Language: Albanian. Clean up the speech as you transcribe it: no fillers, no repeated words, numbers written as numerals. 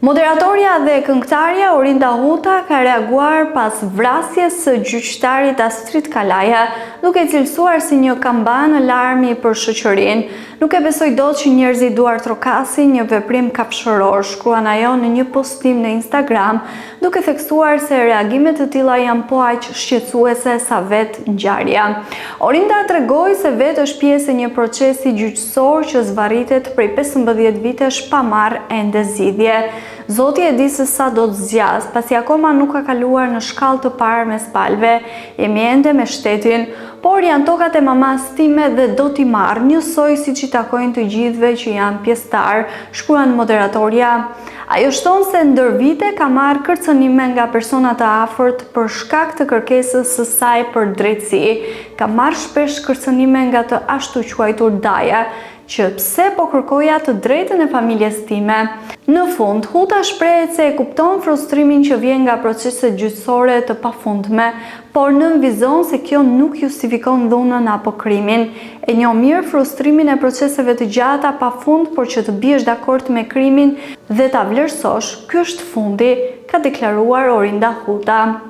Moderatorja dhe këngëtarja Orinda Huta ka reaguar pas vrasjes së gjyqtarit Astrid Kalaja, duke cilësuar si një kamban alarmi për shoqërinë. Nuk e besoj dot që njerëzit duar trokasin një veprim kafshëror, shkruan ajo në një postim në Instagram, duke theksuar se reagimet të tilla janë po aq shqetësuese sa vetë ngjarja. Orinda tregoi se vetë është pjesë e një procesi gjyqësor që zvarritet prej 15 vitesh pa marrë ende zgjidhje. Zoti e di se sa do të zgjas, pasi akoma nuk ka kaluar në shkallë të parë mes palëve, jemi ende me shtetin, por janë tokat e mamas time dhe do t'i marr njësoj siç i takojnë të gjithëve që janë pjesëtar, shkruan moderatorja. Ajo shton se ndër vite ka marrë kërcënime nga persona të afërt për shkak të kërkesës së saj për drejtësi. Ka marrë shpesh kërcënime nga të ashtu quajtur daja, që pse po kërkoja të drejtën e familjes time. Në fund, Huta shprehet se e kupton frustrimin që vjen nga proceset gjyqësore të pafundme, por nënvizon se kjo nuk justifikon dhunën apo krimin. E njoh mirë frustrimin e proceseve të gjata pafund, por që të biesh dakord me krimin dhe ta vlerësosh, ky është fundi, ka deklaruar Orinda Huta.